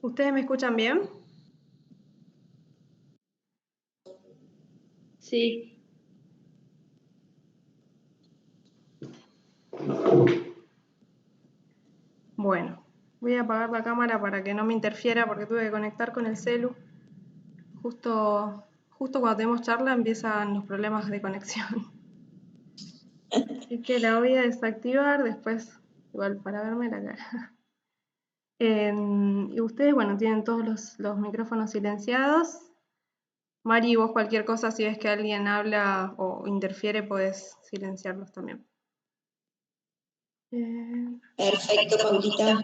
¿Ustedes me escuchan bien? Sí. Bueno, voy a apagar la cámara para que no me interfiera porque tuve que conectar con el celu. Justo cuando tenemos charla empiezan los problemas de conexión. Así que la voy a desactivar después, igual para verme la cara. Y ustedes, bueno, tienen todos los micrófonos silenciados. Mari, vos cualquier cosa, si ves que alguien habla o interfiere, podés silenciarlos también. Perfecto, Paulita.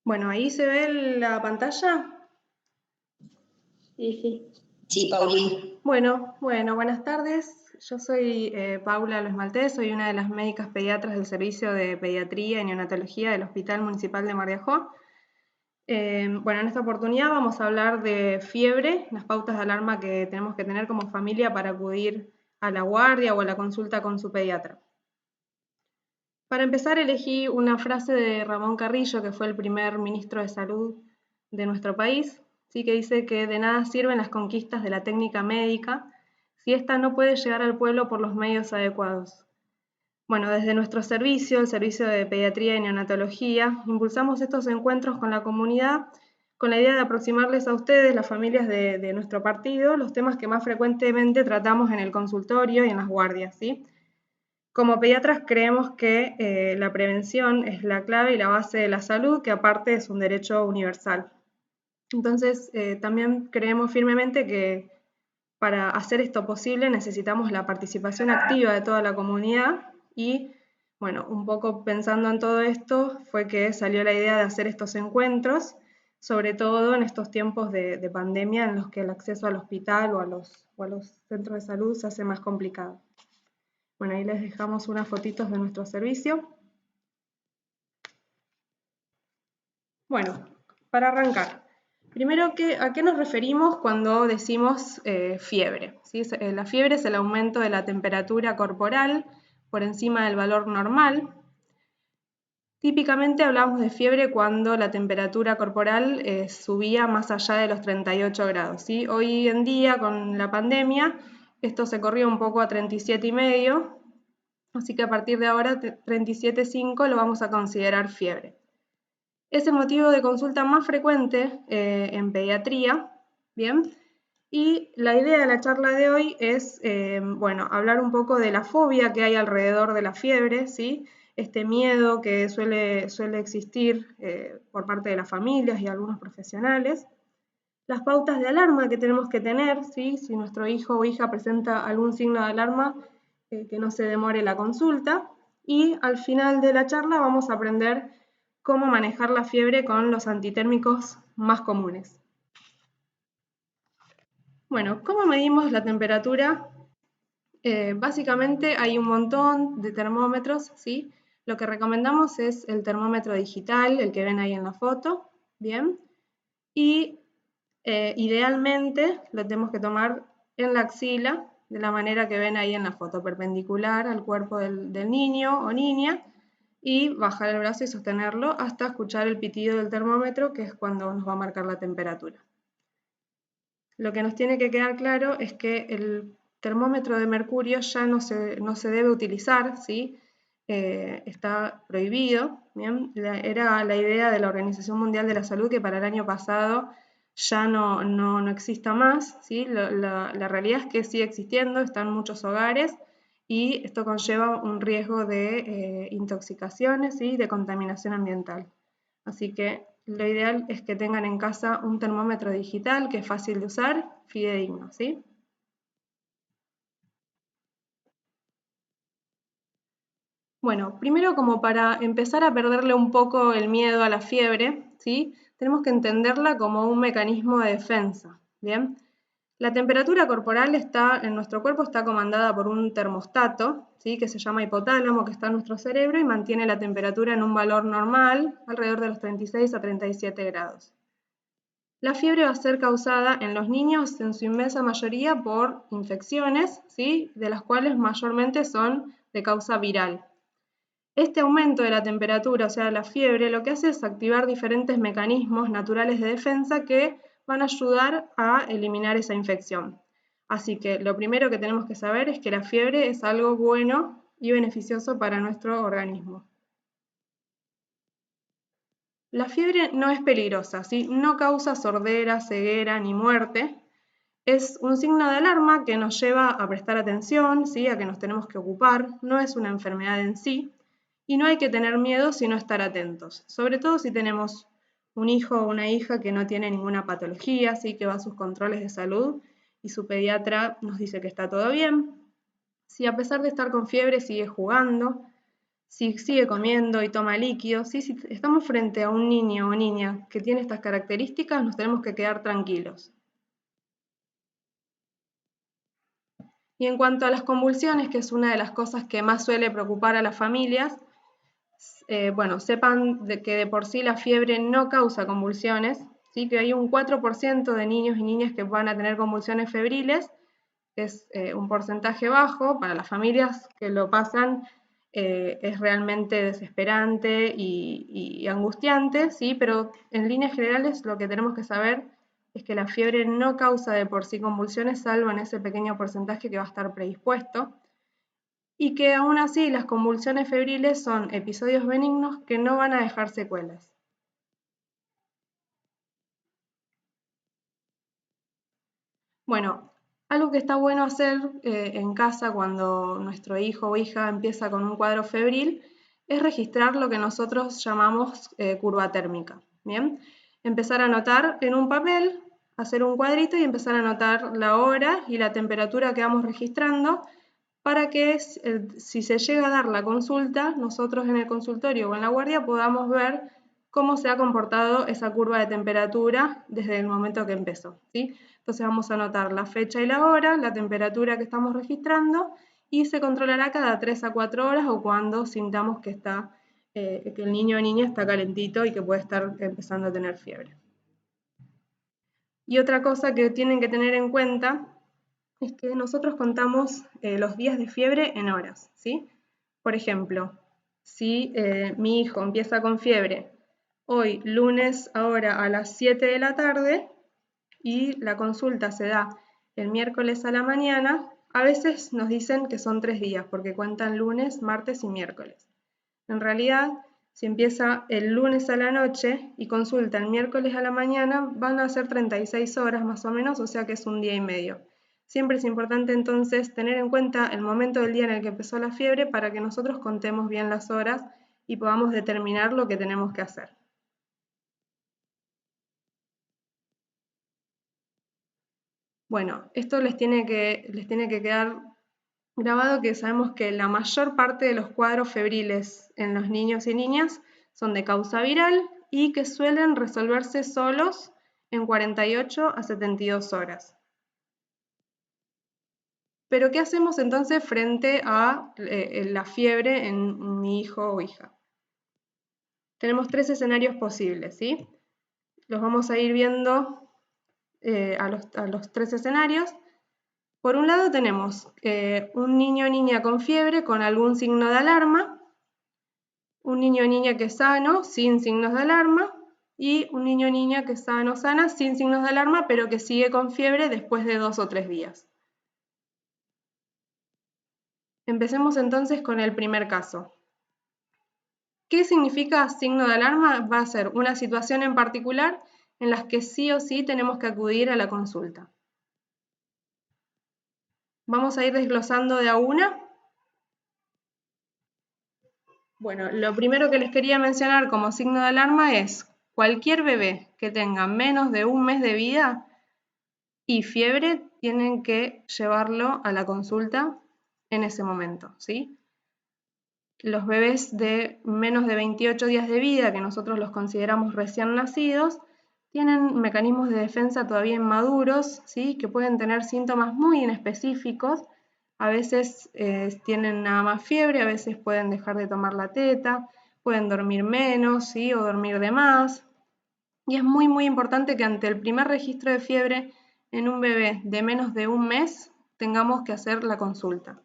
Bueno, ahí se ve la pantalla. Sí. Sí, Pauli. Bueno, buenas tardes. Yo soy Paula Los Maltés, soy una de las médicas pediatras del Servicio de Pediatría y Neonatología del Hospital Municipal de Mar de Ajó. Bueno, en esta oportunidad vamos a hablar de fiebre, las pautas de alarma que tenemos que tener como familia para acudir a la guardia o a la consulta con su pediatra. Para empezar, elegí una frase de Ramón Carrillo, que fue el primer ministro de Salud de nuestro país, ¿sí? Que dice que de nada sirven las conquistas de la técnica médica si ésta no puede llegar al pueblo por los medios adecuados. Bueno, desde nuestro servicio, el Servicio de Pediatría y Neonatología, impulsamos estos encuentros con la comunidad con la idea de aproximarles a ustedes, las familias de nuestro partido, los temas que más frecuentemente tratamos en el consultorio y en las guardias, ¿sí? Como pediatras creemos que la prevención es la clave y la base de la salud, que aparte es un derecho universal. Entonces, también creemos firmemente que para hacer esto posible necesitamos la participación activa de toda la comunidad y, bueno, un poco pensando en todo esto fue que salió la idea de hacer estos encuentros, sobre todo en estos tiempos de pandemia en los que el acceso al hospital o a los centros de salud se hace más complicado. Bueno, ahí les dejamos unas fotitos de nuestro servicio. Bueno, para arrancar, primero, ¿a qué nos referimos cuando decimos fiebre? ¿Sí? La fiebre es el aumento de la temperatura corporal por encima del valor normal. Típicamente hablamos de fiebre cuando la temperatura corporal subía más allá de los 38 grados. ¿Sí? Hoy en día, con la pandemia, esto se corrió un poco a 37,5, así que a partir de ahora 37,5 lo vamos a considerar fiebre. Es el motivo de consulta más frecuente en pediatría, ¿bien? Y la idea de la charla de hoy es, bueno, hablar un poco de la fobia que hay alrededor de la fiebre, ¿sí? Este miedo que suele existir por parte de las familias y algunos profesionales. Las pautas de alarma que tenemos que tener, ¿sí? Si nuestro hijo o hija presenta algún signo de alarma, que no se demore la consulta. Y al final de la charla vamos a aprender cómo manejar la fiebre con los antitérmicos más comunes. Bueno, ¿cómo medimos la temperatura? Básicamente hay un montón de termómetros, ¿sí? Lo que recomendamos es el termómetro digital, el que ven ahí en la foto, ¿bien? Y idealmente lo tenemos que tomar en la axila, de la manera que ven ahí en la foto, perpendicular al cuerpo del niño o niña, y bajar el brazo y sostenerlo hasta escuchar el pitido del termómetro, que es cuando nos va a marcar la temperatura. Lo que nos tiene que quedar claro es que el termómetro de mercurio ya no se debe utilizar, ¿sí? Está prohibido, ¿bien? Era la idea de la Organización Mundial de la Salud que para el año pasado ya no exista más, ¿sí? La realidad es que sigue existiendo, está en muchos hogares y esto conlleva un riesgo de intoxicaciones y de contaminación ambiental. Así que lo ideal es que tengan en casa un termómetro digital que es fácil de usar, fidedigno, ¿sí? Bueno, primero como para empezar a perderle un poco el miedo a la fiebre, ¿sí? Tenemos que entenderla como un mecanismo de defensa, ¿bien? La temperatura corporal en nuestro cuerpo está comandada por un termostato, ¿sí? Que se llama hipotálamo, que está en nuestro cerebro y mantiene la temperatura en un valor normal, alrededor de los 36 a 37 grados. La fiebre va a ser causada en los niños en su inmensa mayoría por infecciones, ¿sí? De las cuales mayormente son de causa viral. Este aumento de la temperatura, o sea, la fiebre, lo que hace es activar diferentes mecanismos naturales de defensa que van a ayudar a eliminar esa infección. Así que lo primero que tenemos que saber es que la fiebre es algo bueno y beneficioso para nuestro organismo. La fiebre no es peligrosa, ¿sí? No causa sordera, ceguera ni muerte. Es un signo de alarma que nos lleva a prestar atención, ¿sí? A que nos tenemos que ocupar. No es una enfermedad en sí y no hay que tener miedo sino estar atentos. Sobre todo si tenemos un hijo o una hija que no tiene ninguna patología, ¿sí? Que va a sus controles de salud y su pediatra nos dice que está todo bien. Si a pesar de estar con fiebre sigue jugando, si sigue comiendo y toma líquidos, ¿sí? Si estamos frente a un niño o niña que tiene estas características, nos tenemos que quedar tranquilos. Y en cuanto a las convulsiones, que es una de las cosas que más suele preocupar a las familias, bueno, sepan que de por sí la fiebre no causa convulsiones, ¿sí? Que hay un 4% de niños y niñas que van a tener convulsiones febriles, es un porcentaje bajo. Para las familias que lo pasan es realmente desesperante y angustiante, ¿sí? Pero en líneas generales lo que tenemos que saber es que la fiebre no causa de por sí convulsiones, salvo en ese pequeño porcentaje que va a estar predispuesto, y que aún así las convulsiones febriles son episodios benignos que no van a dejar secuelas. Bueno, algo que está bueno hacer en casa cuando nuestro hijo o hija empieza con un cuadro febril es registrar lo que nosotros llamamos curva térmica. ¿Bien? Empezar a anotar en un papel, hacer un cuadrito y empezar a anotar la hora y la temperatura que vamos registrando para que si se llega a dar la consulta, nosotros en el consultorio o en la guardia podamos ver cómo se ha comportado esa curva de temperatura desde el momento que empezó, ¿sí? Entonces vamos a anotar la fecha y la hora, la temperatura que estamos registrando y se controlará cada 3 a 4 horas o cuando sintamos que el niño o niña está calentito y que puede estar empezando a tener fiebre. Y otra cosa que tienen que tener en cuenta es que nosotros contamos los días de fiebre en horas, ¿sí? Por ejemplo, si mi hijo empieza con fiebre hoy, lunes, ahora a las 7 de la tarde, y la consulta se da el miércoles a la mañana, a veces nos dicen que son 3 días, porque cuentan lunes, martes y miércoles. En realidad, si empieza el lunes a la noche y consulta el miércoles a la mañana, van a ser 36 horas más o menos, o sea que es un día y medio. Siempre es importante entonces tener en cuenta el momento del día en el que empezó la fiebre para que nosotros contemos bien las horas y podamos determinar lo que tenemos que hacer. Bueno, esto les tiene que quedar grabado, que sabemos que la mayor parte de los cuadros febriles en los niños y niñas son de causa viral y que suelen resolverse solos en 48 a 72 horas. Pero ¿qué hacemos entonces frente a la fiebre en mi hijo o hija? Tenemos 3 escenarios posibles, ¿sí? Los vamos a ir viendo a los 3 escenarios. Por un lado tenemos un niño o niña con fiebre con algún signo de alarma, un niño o niña que es sano, sin signos de alarma, y un niño o niña que es sano o sana, sin signos de alarma, pero que sigue con fiebre después de 2 o 3 días. Empecemos entonces con el primer caso. ¿Qué significa signo de alarma? Va a ser una situación en particular en la que sí o sí tenemos que acudir a la consulta. Vamos a ir desglosando de a una. Bueno, lo primero que les quería mencionar como signo de alarma es cualquier bebé que tenga menos de un mes de vida y fiebre, tienen que llevarlo a la consulta en ese momento, ¿sí? Los bebés de menos de 28 días de vida, que nosotros los consideramos recién nacidos, tienen mecanismos de defensa todavía inmaduros, ¿sí? Que pueden tener síntomas muy inespecíficos. A veces tienen nada más fiebre, a veces pueden dejar de tomar la teta, pueden dormir menos, ¿sí? O dormir de más. Y es muy, muy importante que ante el primer registro de fiebre en un bebé de menos de un mes tengamos que hacer la consulta.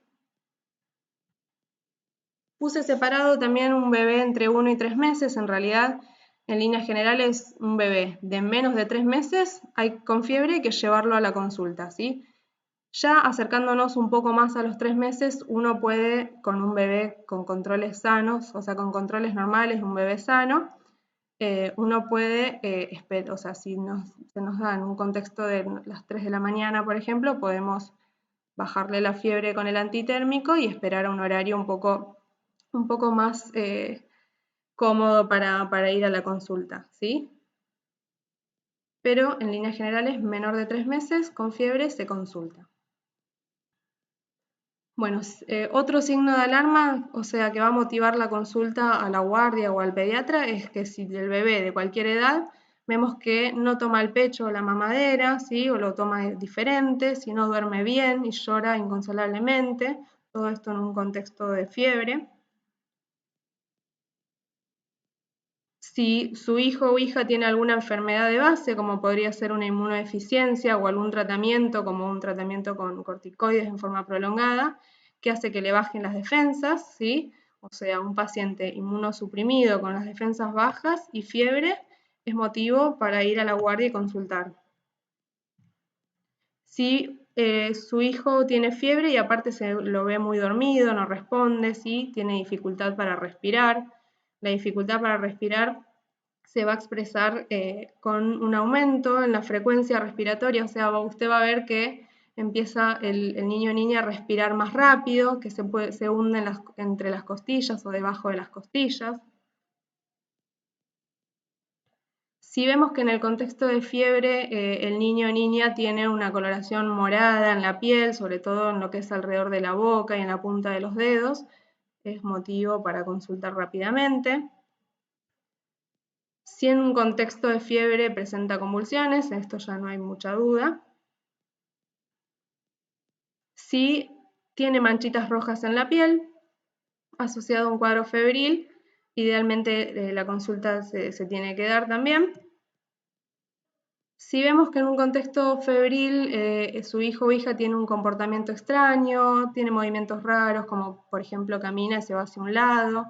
Puse separado también un bebé entre 1 y 3 meses. En realidad, en líneas generales, un bebé de menos de 3 meses con fiebre hay que llevarlo a la consulta, ¿sí? Ya acercándonos un poco más a los 3 meses, uno puede, con un bebé con controles sanos, o sea, con controles normales, un bebé sano, uno puede, o sea, si se nos da en un contexto de las 3 de la mañana, por ejemplo, podemos bajarle la fiebre con el antitérmico y esperar a un horario un poco más cómodo para ir a la consulta, ¿sí? Pero en líneas generales, menor de 3 meses con fiebre se consulta. Bueno, otro signo de alarma, o sea, que va a motivar la consulta a la guardia o al pediatra, es que si el bebé de cualquier edad vemos que no toma el pecho o la mamadera, ¿sí? O lo toma diferente, si no duerme bien y llora inconsolablemente, todo esto en un contexto de fiebre. Si su hijo o hija tiene alguna enfermedad de base, como podría ser una inmunodeficiencia o algún tratamiento, como un tratamiento con corticoides en forma prolongada, que hace que le bajen las defensas, ¿sí? O sea, un paciente inmunosuprimido con las defensas bajas y fiebre es motivo para ir a la guardia y consultar. Si su hijo tiene fiebre y aparte se lo ve muy dormido, no responde, ¿sí? Tiene dificultad para respirar, la dificultad para respirar se va a expresar con un aumento en la frecuencia respiratoria, o sea, usted va a ver que empieza el niño o niña a respirar más rápido, que se hunde entre las costillas o debajo de las costillas. Si vemos que en el contexto de fiebre el niño o niña tiene una coloración morada en la piel, sobre todo en lo que es alrededor de la boca y en la punta de los dedos, es motivo para consultar rápidamente. Si en un contexto de fiebre presenta convulsiones, esto ya no hay mucha duda. Si tiene manchitas rojas en la piel, asociado a un cuadro febril, idealmente la consulta se tiene que dar también. Si vemos que en un contexto febril su hijo o hija tiene un comportamiento extraño, tiene movimientos raros, como por ejemplo camina y se va hacia un lado,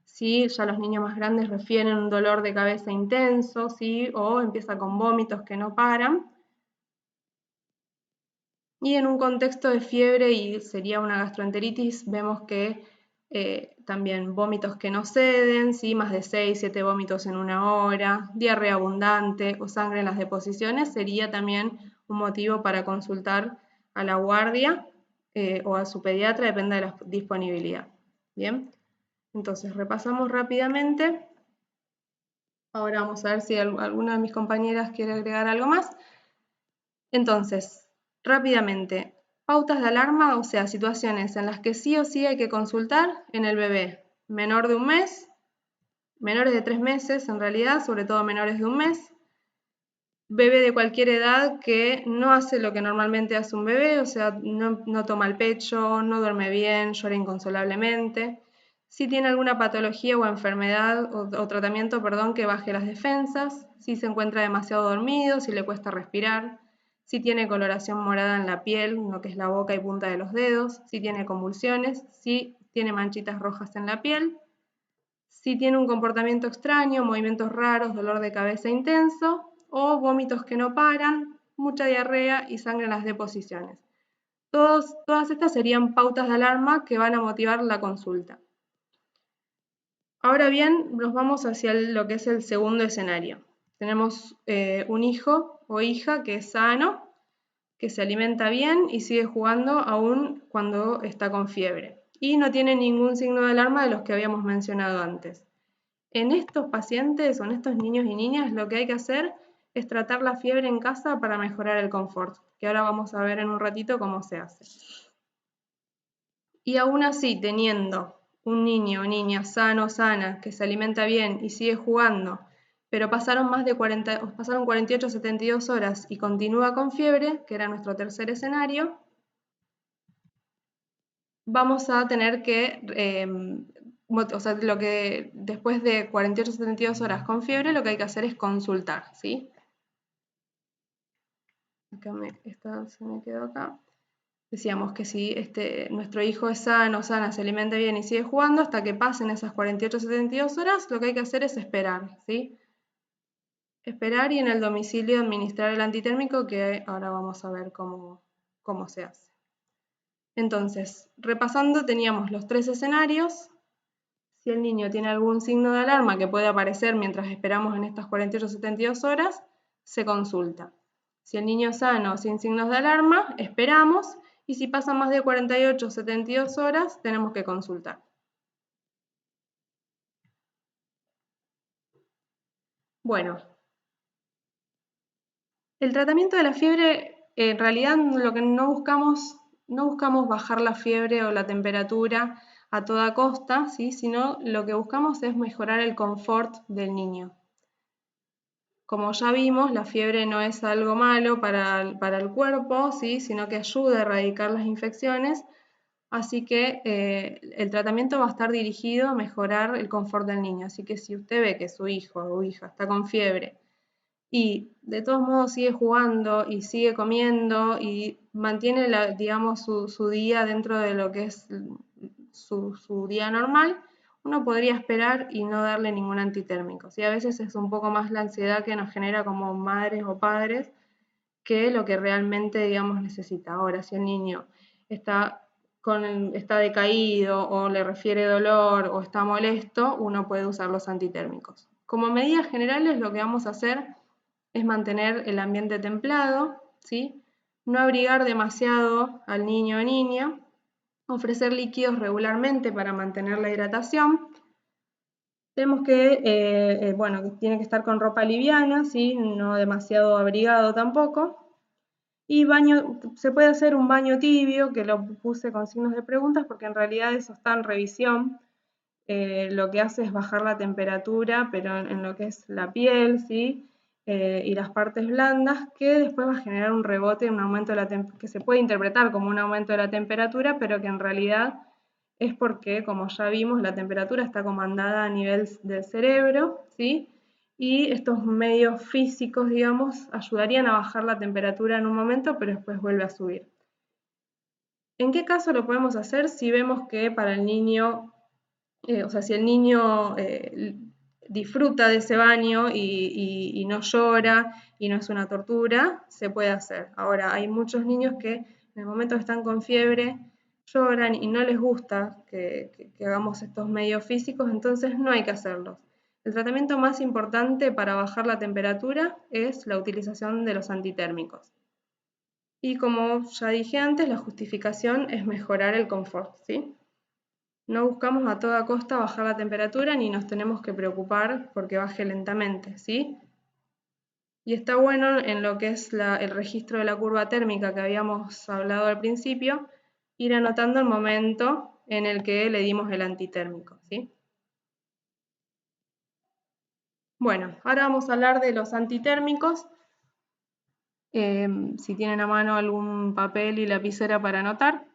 ¿sí? Ya los niños más grandes refieren un dolor de cabeza intenso, ¿sí? O empieza con vómitos que no paran. Y en un contexto de fiebre, y sería una gastroenteritis, vemos que también vómitos que no ceden, ¿sí? Más de 6, 7 vómitos en una hora, diarrea abundante o sangre en las deposiciones, sería también un motivo para consultar a la guardia o a su pediatra, depende de la disponibilidad. Bien, entonces repasamos rápidamente. Ahora vamos a ver si alguna de mis compañeras quiere agregar algo más. Entonces, rápidamente, pautas de alarma, o sea, situaciones en las que sí o sí hay que consultar en el bebé menor de un mes, menores de 3 meses en realidad, sobre todo menores de un mes, bebé de cualquier edad que no hace lo que normalmente hace un bebé, o sea, no toma el pecho, no duerme bien, llora inconsolablemente, si tiene alguna patología o enfermedad o tratamiento, perdón, que baje las defensas, si se encuentra demasiado dormido, si le cuesta respirar, si tiene coloración morada en la piel, lo que es la boca y punta de los dedos, si tiene convulsiones, si tiene manchitas rojas en la piel, si tiene un comportamiento extraño, movimientos raros, dolor de cabeza intenso o vómitos que no paran, mucha diarrea y sangre en las deposiciones. Todas estas serían pautas de alarma que van a motivar la consulta. Ahora bien, nos vamos hacia lo que es el segundo escenario. Tenemos un hijo o hija que es sano, que se alimenta bien y sigue jugando aún cuando está con fiebre. Y no tiene ningún signo de alarma de los que habíamos mencionado antes. En estos pacientes o en estos niños y niñas lo que hay que hacer es tratar la fiebre en casa para mejorar el confort, que ahora vamos a ver en un ratito cómo se hace. Y aún así, teniendo un niño o niña sano o sana que se alimenta bien y sigue jugando, pero pasaron 48 o 72 horas y continúa con fiebre, que era nuestro tercer escenario, vamos a tener que o sea, lo que después de 48 72 horas con fiebre, lo que hay que hacer es consultar, ¿sí? Acá se me quedó acá. Decíamos que si nuestro hijo es sano, sana, se alimenta bien y sigue jugando, hasta que pasen esas 48 72 horas, lo que hay que hacer es esperar, ¿sí? Esperar y en el domicilio administrar el antitérmico, que ahora vamos a ver cómo se hace. Entonces, repasando, teníamos los 3 escenarios. Si el niño tiene algún signo de alarma que puede aparecer mientras esperamos en estas 48 72 horas, se consulta. Si el niño es sano sin signos de alarma, esperamos, y si pasan más de 48 72 horas, tenemos que consultar. Bueno, el tratamiento de la fiebre, en realidad lo que no buscamos bajar la fiebre o la temperatura a toda costa, ¿sí? Sino lo que buscamos es mejorar el confort del niño. Como ya vimos, la fiebre no es algo malo para el cuerpo, ¿sí? Sino que ayuda a erradicar las infecciones, así que el tratamiento va a estar dirigido a mejorar el confort del niño. Así que si usted ve que su hijo o hija está con fiebre y de todos modos sigue jugando y sigue comiendo y mantiene, digamos, su día dentro de lo que es su día normal, uno podría esperar y no darle ningún antitérmico. ¿Sí? A veces es un poco más la ansiedad que nos genera como madres o padres que lo que realmente, digamos, necesita. Ahora, si el niño está decaído o le refiere dolor o está molesto, uno puede usar los antitérmicos. Como medidas generales, lo que vamos a hacer es mantener el ambiente templado, ¿sí? No abrigar demasiado al niño o niña, ofrecer líquidos regularmente para mantener la hidratación. Tenemos que, bueno, que tiene que estar con ropa liviana, ¿sí? No demasiado abrigado tampoco. Y se puede hacer un baño tibio, que lo puse con signos de preguntas porque en realidad eso está en revisión. Lo que hace es bajar la temperatura, pero en lo que es la piel, ¿sí? Y las partes blandas, que después va a generar un rebote, un aumento de la que se puede interpretar como un aumento de la temperatura, pero que en realidad es porque, como ya vimos, la temperatura está comandada a nivel del cerebro, ¿sí? Y estos medios físicos, digamos, ayudarían a bajar la temperatura en un momento, pero después vuelve a subir. ¿En qué caso lo podemos hacer? Si vemos que para el niño, o sea, si el niño disfruta de ese baño y no llora y no es una tortura, se puede hacer. Ahora, hay muchos niños que en el momento que están con fiebre lloran y no les gusta que hagamos estos medios físicos, entonces no hay que hacerlos. El tratamiento más importante para bajar la temperatura es la utilización de los antitérmicos. Y como ya dije antes, la justificación es mejorar el confort, ¿sí? No buscamos a toda costa bajar la temperatura ni nos tenemos que preocupar porque baje lentamente, ¿sí? Y está bueno en lo que es el registro de la curva térmica que habíamos hablado al principio, ir anotando el momento en el que le dimos el antitérmico, ¿sí? Bueno, ahora vamos a hablar de los antitérmicos. Si tienen a mano algún papel y lapicera para anotar.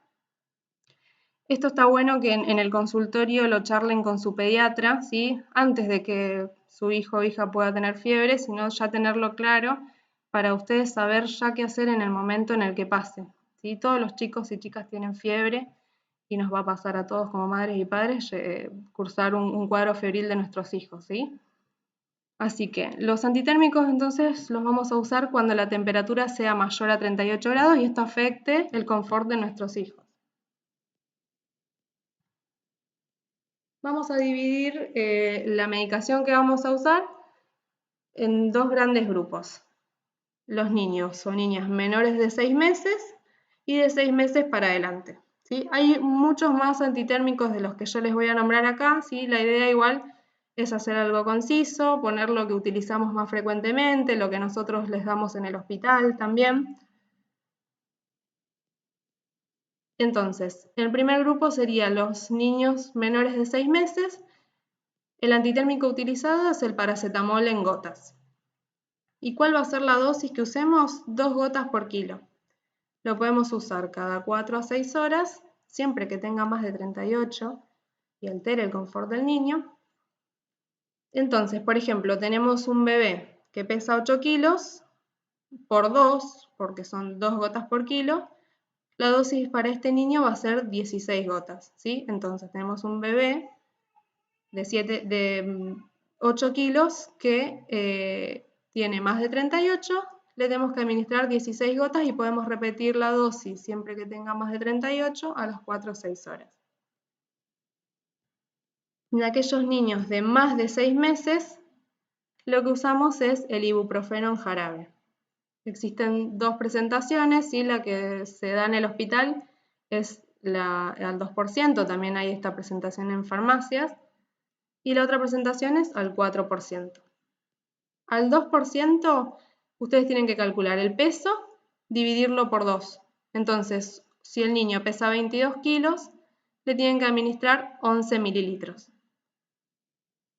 Esto está bueno que en el consultorio lo charlen con su pediatra, ¿sí? Antes de que su hijo o hija pueda tener fiebre, sino ya tenerlo claro para ustedes saber ya qué hacer en el momento en el que pase, ¿sí? Todos los chicos y chicas tienen fiebre y nos va a pasar a todos como madres y padres cursar un cuadro febril de nuestros hijos, ¿sí? Así que los antitérmicos entonces los vamos a usar cuando la temperatura sea mayor a 38 grados y esto afecte el confort de nuestros hijos. Vamos a dividir la medicación que vamos a usar en dos grandes grupos. Los niños o niñas menores de 6 meses y de 6 meses para adelante, ¿sí? Hay muchos más antitérmicos de los que yo les voy a nombrar acá, ¿sí? La idea igual es hacer algo conciso, poner lo que utilizamos más frecuentemente, lo que nosotros les damos en el hospital también. Entonces, el primer grupo sería los niños menores de 6 meses. El antitérmico utilizado es el paracetamol en gotas. ¿Y cuál va a ser la dosis que usemos? 2 gotas por kilo. Lo podemos usar cada 4 a 6 horas, siempre que tenga más de 38. y altere el confort del niño. Entonces, por ejemplo, tenemos un bebé que pesa 8 kilos por 2, porque son 2 gotas por kilo. La dosis para este niño va a ser 16 gotas, ¿sí? Entonces tenemos un bebé de 8 kilos que tiene más de 38, le tenemos que administrar 16 gotas y podemos repetir la dosis siempre que tenga más de 38 a las 4 o 6 horas. En aquellos niños de más de 6 meses, lo que usamos es el ibuprofeno en jarabe. Existen dos presentaciones, ¿sí? La que se da en el hospital es al 2%, también hay esta presentación en farmacias, y la otra presentación es al 4%. Al 2%, ustedes tienen que calcular el peso, dividirlo por 2. Entonces, si el niño pesa 22 kilos, le tienen que administrar 11 mililitros.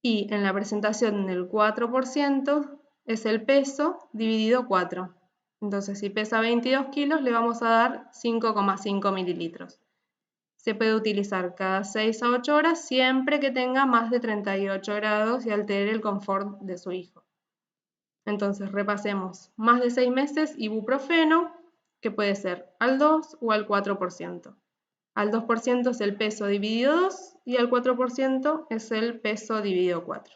Y en la presentación del 4% es el peso dividido 4. Entonces, si pesa 22 kilos, le vamos a dar 5,5 mililitros. Se puede utilizar cada 6 a 8 horas siempre que tenga más de 38 grados y altere el confort de su hijo. Entonces, repasemos. Más de 6 meses, ibuprofeno, que puede ser al 2 o al 4%. Al 2% es el peso dividido 2 y al 4% es el peso dividido 4.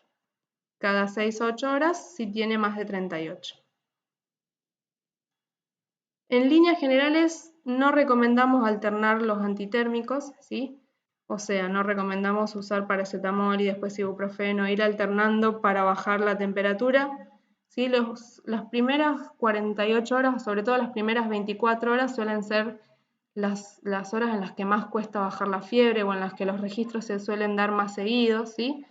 Cada 6 o 8 horas si tiene más de 38. En líneas generales no recomendamos alternar los antitérmicos, ¿sí? O sea, no recomendamos usar paracetamol y después ibuprofeno, ir alternando para bajar la temperatura, ¿sí? Las primeras 48 horas, sobre todo las primeras 24 horas, suelen ser las horas en las que más cuesta bajar la fiebre o en las que los registros se suelen dar más seguidos, ¿sí?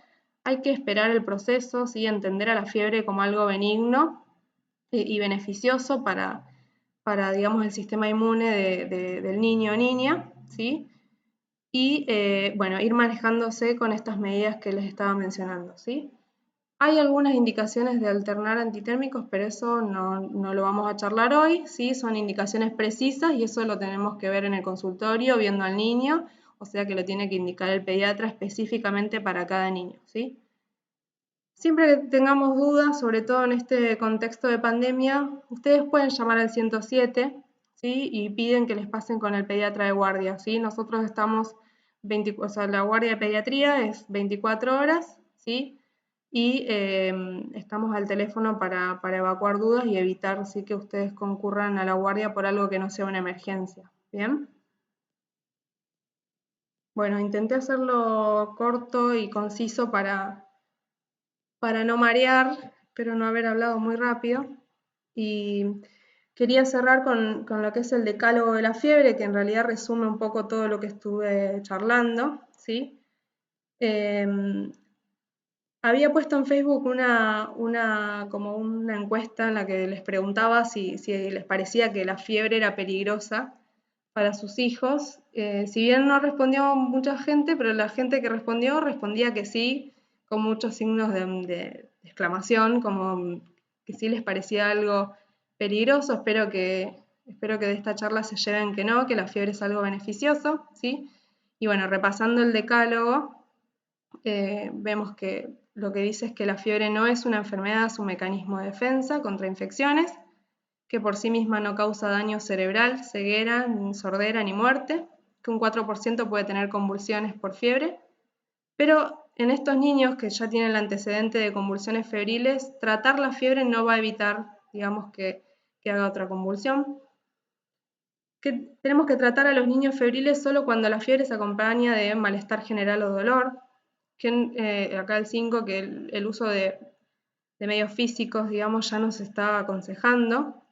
Hay que esperar el proceso, ¿sí? Entender a la fiebre como algo benigno y beneficioso para, digamos, el sistema inmune del niño o niña, ¿sí? Y, bueno, ir manejándose con estas medidas que les estaba mencionando, ¿sí? Hay algunas indicaciones de alternar antitérmicos, pero eso no lo vamos a charlar hoy, ¿sí? Son indicaciones precisas y eso lo tenemos que ver en el consultorio, viendo al niño, o sea que lo tiene que indicar el pediatra específicamente para cada niño, ¿sí? Siempre que tengamos dudas, sobre todo en este contexto de pandemia, ustedes pueden llamar al 107, ¿sí? Y piden que les pasen con el pediatra de guardia, ¿sí? Nosotros estamos, o sea, la guardia de pediatría es 24 horas, ¿sí? Y estamos al teléfono para evacuar dudas y evitar, ¿sí? Que ustedes concurran a la guardia por algo que no sea una emergencia, ¿bien? Bueno, intenté hacerlo corto y conciso para no marear, pero no haber hablado muy rápido. Y quería cerrar con lo que es el decálogo de la fiebre, que en realidad resume un poco todo lo que estuve charlando, ¿sí? Había puesto en Facebook como una encuesta en la que les preguntaba si les parecía que la fiebre era peligrosa para sus hijos. Si bien no respondió mucha gente, pero la gente que respondió respondía que sí, con muchos signos de exclamación, como que sí les parecía algo peligroso. Espero que de esta charla se lleven que no, que la fiebre es algo beneficioso, ¿sí? Y bueno, repasando el decálogo, vemos que lo que dice es que la fiebre no es una enfermedad, es un mecanismo de defensa contra infecciones, que por sí misma no causa daño cerebral, ceguera, ni sordera ni muerte, que un 4% puede tener convulsiones por fiebre, pero en estos niños que ya tienen el antecedente de convulsiones febriles, tratar la fiebre no va a evitar, digamos, que haga otra convulsión. Que tenemos que tratar a los niños febriles solo cuando la fiebre se acompaña de malestar general o dolor, que acá el 5, que el uso de medios físicos, digamos, ya nos está aconsejando.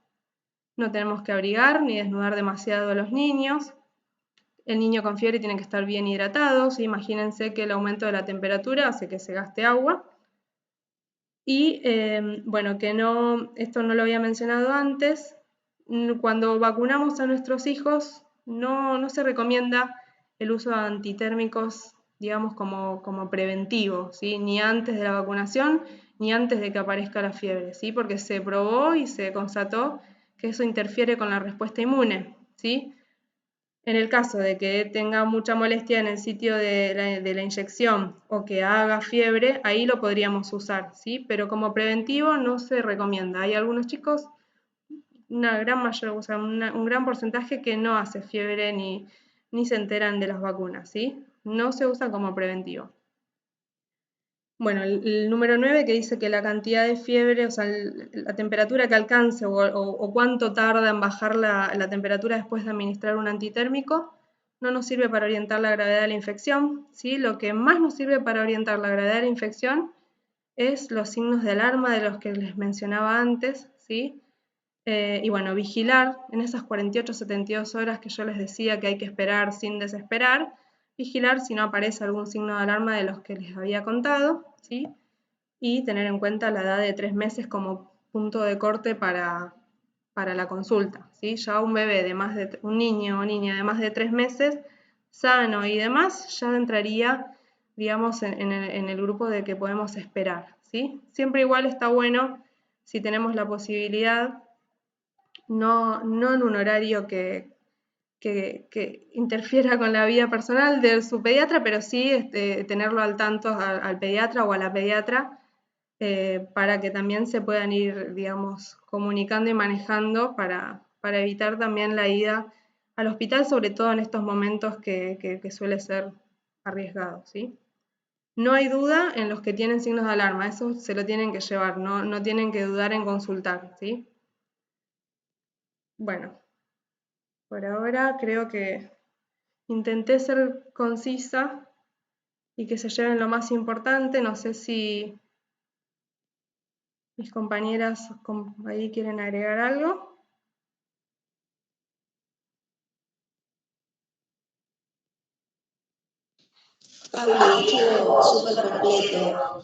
No tenemos que abrigar ni desnudar demasiado a los niños. El niño con fiebre tiene que estar bien hidratado, ¿sí? Imagínense que el aumento de la temperatura hace que se gaste agua. Y bueno, que no, esto no lo había mencionado antes, cuando vacunamos a nuestros hijos no se recomienda el uso de antitérmicos, digamos, como preventivo, ¿sí? Ni antes de la vacunación, ni antes de que aparezca la fiebre, ¿sí? Porque se probó y se constató que eso interfiere con la respuesta inmune, ¿sí? En el caso de que tenga mucha molestia en el sitio de la inyección o que haga fiebre, ahí lo podríamos usar, ¿sí? Pero como preventivo no se recomienda. Hay algunos chicos, una gran mayor, o sea, un gran porcentaje que no hace fiebre ni se enteran de las vacunas, ¿sí? No se usa como preventivo. Bueno, el número 9 que dice que la cantidad de fiebre, o sea, la temperatura que alcance o cuánto tarda en bajar la temperatura después de administrar un antitérmico, no nos sirve para orientar la gravedad de la infección, ¿sí? Lo que más nos sirve para orientar la gravedad de la infección es los signos de alarma de los que les mencionaba antes, ¿sí? Y bueno, vigilar en esas 48-72 horas que yo les decía que hay que esperar sin desesperar, vigilar si no aparece algún signo de alarma de los que les había contado, ¿sí? Y tener en cuenta la edad de 3 meses como punto de corte para la consulta, ¿sí? Ya un bebé de más de, un niño o niña de más de 3 meses, sano y demás, ya entraría, digamos, en el grupo de que podemos esperar, ¿sí? Siempre igual está bueno, si tenemos la posibilidad, no en un horario que interfiera con la vida personal de su pediatra, pero sí tenerlo al tanto al pediatra o a la pediatra para que también se puedan ir, digamos, comunicando y manejando para evitar también la ida al hospital, sobre todo en estos momentos que suele ser arriesgado, ¿sí? No hay duda en los que tienen signos de alarma, eso se lo tienen que llevar, no tienen que dudar en consultar, ¿sí? Bueno, por ahora creo que intenté ser concisa y que se lleven lo más importante. No sé si mis compañeras ahí quieren agregar algo. Pauli, estuvo súper completo.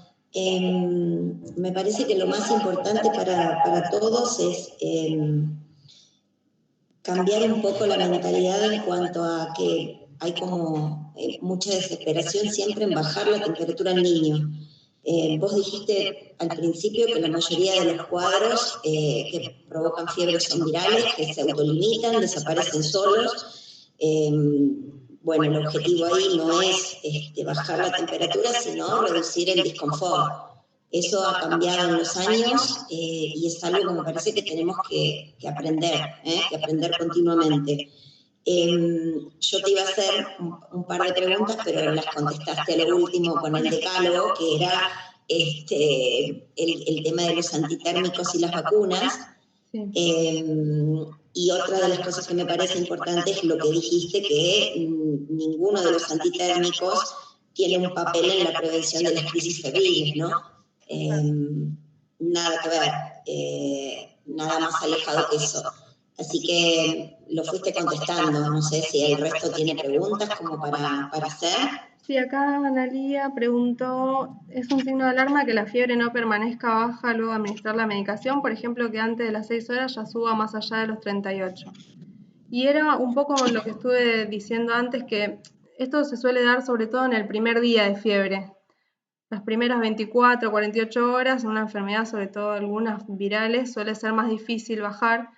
Me parece que lo más importante para todos es cambiar un poco la mentalidad en cuanto a que hay como mucha desesperación siempre en bajar la temperatura al niño. Vos dijiste al principio que la mayoría de los cuadros que provocan fiebre son virales, que se autolimitan, desaparecen solos. Bueno, el objetivo ahí no es bajar la temperatura, sino reducir el disconfort. Eso ha cambiado en los años y es algo que me parece que tenemos que aprender continuamente. Yo te iba a hacer un par de preguntas, pero las contestaste a lo último con el decálogo, que era el tema de los antitérmicos y las vacunas. Sí. Y otra de las cosas que me parece importante es lo que dijiste, que ninguno de los antitérmicos tiene un papel en la prevención de las crisis febriles, ¿no? Nada que ver, nada más alejado que eso. Así que lo fuiste contestando, no sé si el resto tiene preguntas como para hacer. Sí, acá Analía preguntó, ¿es un signo de alarma que la fiebre no permanezca baja luego de administrar la medicación? Por ejemplo, que antes de las 6 horas ya suba más allá de los 38. Y era un poco lo que estuve diciendo antes, que esto se suele dar sobre todo en el primer día de fiebre. Las primeras 24 o 48 horas, una enfermedad, sobre todo algunas virales, suele ser más difícil bajar.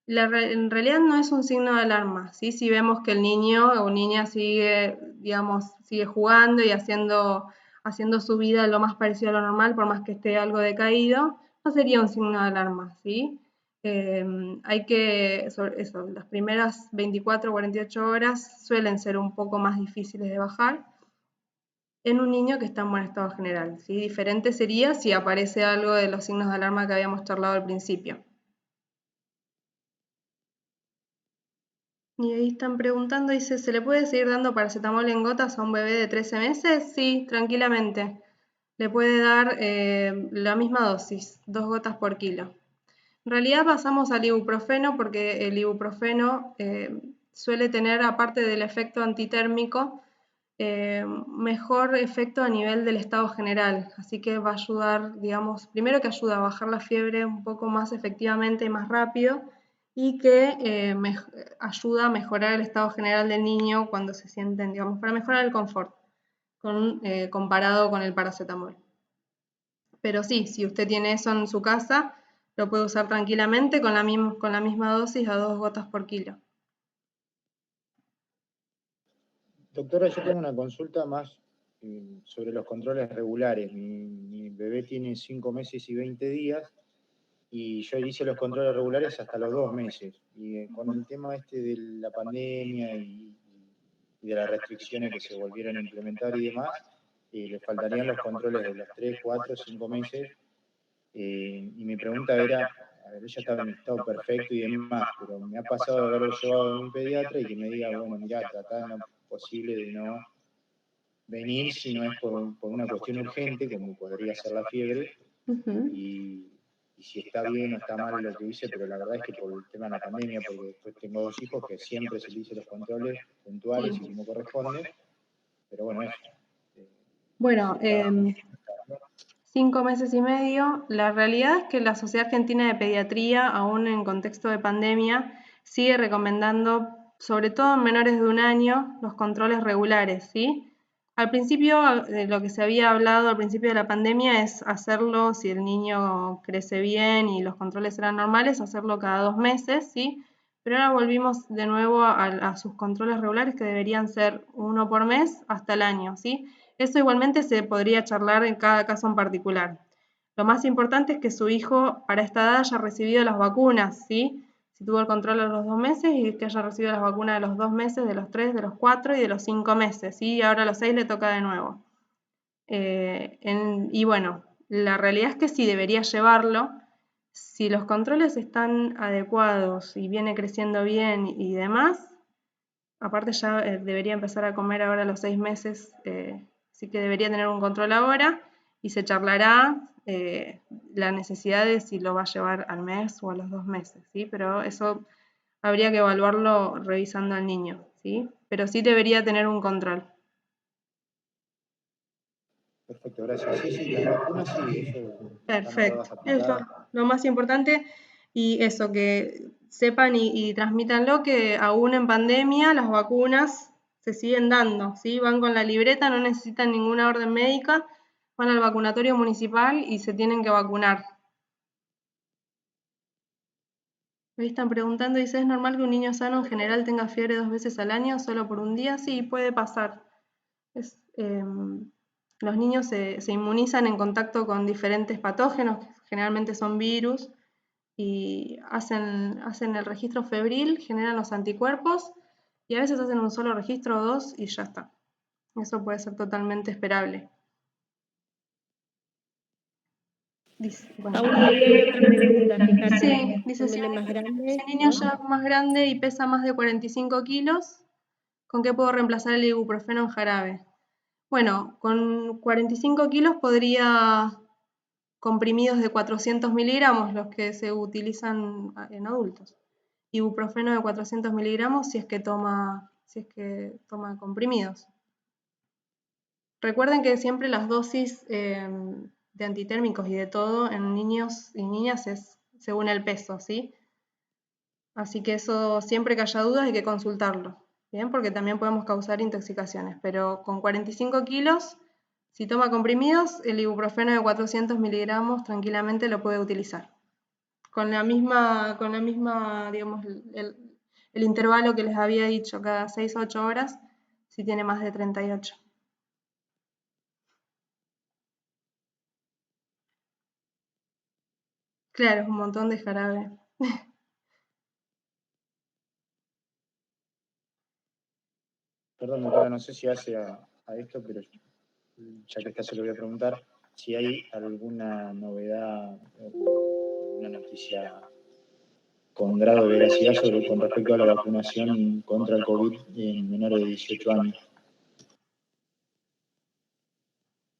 En realidad no es un signo de alarma, ¿sí? Si vemos que el niño o niña sigue, digamos, sigue jugando y haciendo su vida lo más parecido a lo normal, por más que esté algo decaído, no sería un signo de alarma, ¿sí? Hay que, eso, las primeras 24 o 48 horas suelen ser un poco más difíciles de bajar en un niño que está en buen estado general, ¿sí? Diferente sería si aparece algo de los signos de alarma que habíamos charlado al principio. Y ahí están preguntando, dice, ¿se le puede seguir dando paracetamol en gotas a un bebé de 13 meses? Sí, tranquilamente. Le puede dar la misma dosis, 2 gotas por kilo. En realidad pasamos al ibuprofeno porque el ibuprofeno suele tener, aparte del efecto antitérmico, mejor efecto a nivel del estado general. Así que va a ayudar, digamos, primero que ayuda a bajar la fiebre un poco más efectivamente y más rápido, y que ayuda a mejorar el estado general del niño cuando se sienten, digamos, para mejorar el confort, comparado con el paracetamol. Pero sí, si usted tiene eso en su casa, lo puede usar tranquilamente con la misma dosis a 2 gotas por kilo. Doctora, yo tengo una consulta más sobre los controles regulares. Mi bebé tiene 5 meses y 20 días y yo hice los controles regulares hasta los 2 meses. Y con el tema de la pandemia y de las restricciones que se volvieron a implementar y demás, le faltarían los controles de los 3, 4, 5 meses. Y mi pregunta era, a ver, ella estaba en estado perfecto y demás, pero me ha pasado de haberlo llevado a un pediatra y que me diga, bueno, mira, tratá en lo posible de no venir si no es por una cuestión urgente, como podría ser la fiebre, y si está bien o está mal lo que hice, pero la verdad es que por el tema de la pandemia, porque después tengo 2 hijos que siempre se les hice los controles puntuales y como corresponde, pero bueno, eso. Bueno, 5 meses y medio. La realidad es que la Sociedad Argentina de Pediatría, aún en contexto de pandemia, sigue recomendando, sobre todo en menores de 1 año, los controles regulares, ¿sí? Al principio, lo que se había hablado al principio de la pandemia es hacerlo, si el niño crece bien y los controles eran normales, hacerlo cada 2 meses, ¿sí? Pero ahora volvimos de nuevo a sus controles regulares, que deberían ser 1 por mes hasta el año, ¿sí? Eso igualmente se podría charlar en cada caso en particular. Lo más importante es que su hijo para esta edad haya recibido las vacunas, ¿sí? Si tuvo el control a los 2 meses y que haya recibido las vacunas de los 2 meses, de los 3, de los 4 y de los 5 meses, ¿sí? Y ahora a los 6 le toca de nuevo. Y bueno, la realidad es que sí debería llevarlo. Si los controles están adecuados y viene creciendo bien y demás, aparte ya debería empezar a comer ahora a los 6 meses, así que debería tener un control ahora y se charlará la necesidad de si lo va a llevar al mes o a los 2 meses, ¿sí? Pero eso habría que evaluarlo revisando al niño, ¿sí? Pero sí debería tener un control. Perfecto, gracias. Sí, las vacunas sí, eso. Perfecto, eso es lo más importante, y eso, que sepan y transmítanlo, que aún en pandemia las vacunas se siguen dando, ¿sí? Van con la libreta, no necesitan ninguna orden médica, van al vacunatorio municipal y se tienen que vacunar. Me están preguntando, dice, ¿es normal que un niño sano en general tenga fiebre 2 veces al año solo por un día? Sí, puede pasar. Los niños se inmunizan en contacto con diferentes patógenos, que generalmente son virus, y hacen el registro febril, generan los anticuerpos, y a veces hacen un solo registro o 2 y ya está. Eso puede ser totalmente esperable. Paula, ahí hay otra pregunta, fíjate. Sí, dice, si un niño ya es más grande y pesa más de 45 kilos, ¿con qué puedo reemplazar el ibuprofeno en jarabe? Bueno, con 45 kilos podría comprimidos de 400 miligramos, los que se utilizan en adultos. Ibuprofeno de 400 miligramos si es que toma comprimidos. Recuerden que siempre las dosis de antitérmicos y de todo en niños y niñas es según el peso, ¿sí? Así que eso, siempre que haya dudas hay que consultarlo, ¿bien? Porque también podemos causar intoxicaciones, pero con 45 kilos, si toma comprimidos, el ibuprofeno de 400 miligramos tranquilamente lo puede utilizar. Con la misma, digamos, el intervalo que les había dicho, cada 6 o 8 horas, si tiene más de 38. Claro, es un montón de jarabe. Perdón, doctora, no sé si hace a esto, pero ya que está se lo voy a preguntar, si hay alguna novedad, alguna noticia con grado de veracidad con respecto a la vacunación contra el COVID en menores de 18 años.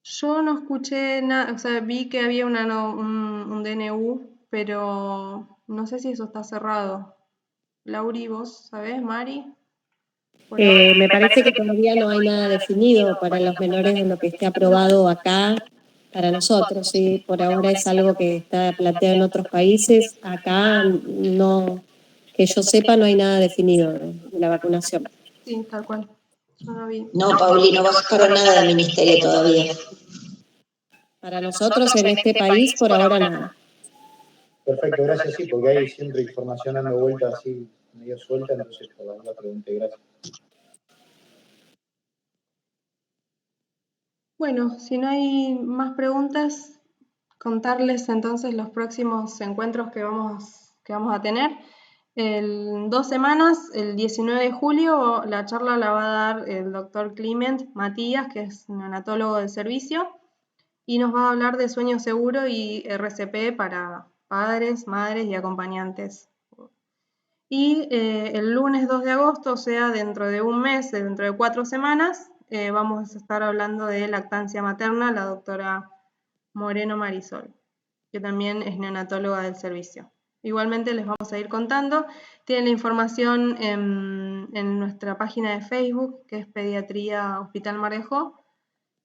Yo no escuché nada, o sea, vi que había un DNU, pero no sé si eso está cerrado. Lauri, ¿vos sabés, Mari? Me parece que todavía no hay nada definido para los menores de lo que esté aprobado acá para nosotros, ¿sí? Por ahora es algo que está planteado en otros países. Acá no, que yo sepa, no hay nada definido de la vacunación. Sí, tal cual. Yo no vi. No, Pauli, no bajaron nada del ministerio todavía. Para nosotros en este país, por ahora nada. Perfecto, gracias, sí, porque hay siempre información dando vuelta así medio suelta, entonces por la pregunté, gracias. Bueno, si no hay más preguntas, contarles entonces los próximos encuentros que vamos a tener. En 2 semanas, el 19 de julio, la charla la va a dar el doctor Clement Matías, que es neonatólogo del servicio, y nos va a hablar de sueño seguro y RCP para padres, madres y acompañantes. Y el lunes 2 de agosto, o sea, dentro de un mes, dentro de 4 semanas, vamos a estar hablando de lactancia materna, la doctora Moreno Marisol, que también es neonatóloga del servicio. Igualmente les vamos a ir contando. Tienen la información en nuestra página de Facebook, que es Pediatría Hospital Marejó,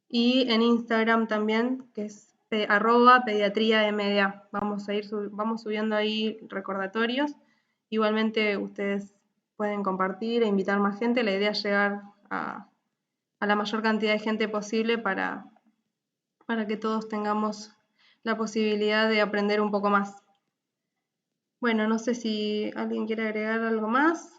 y en Instagram también, que es @pediatriamda. Vamos subiendo ahí recordatorios. Igualmente ustedes pueden compartir e invitar más gente. La idea es llegar a la mayor cantidad de gente posible para que todos tengamos la posibilidad de aprender un poco más. Bueno, no sé si alguien quiere agregar algo más.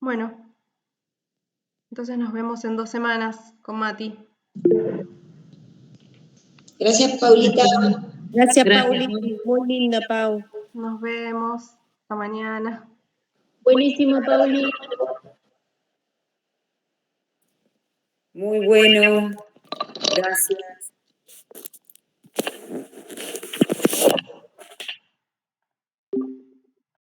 Bueno, entonces nos vemos en 2 semanas con Mati. Gracias, Paulita. Gracias, Paulita. Muy linda, Pau. Nos vemos. Hasta mañana. Buenísimo, Pauli. Muy bueno. Gracias.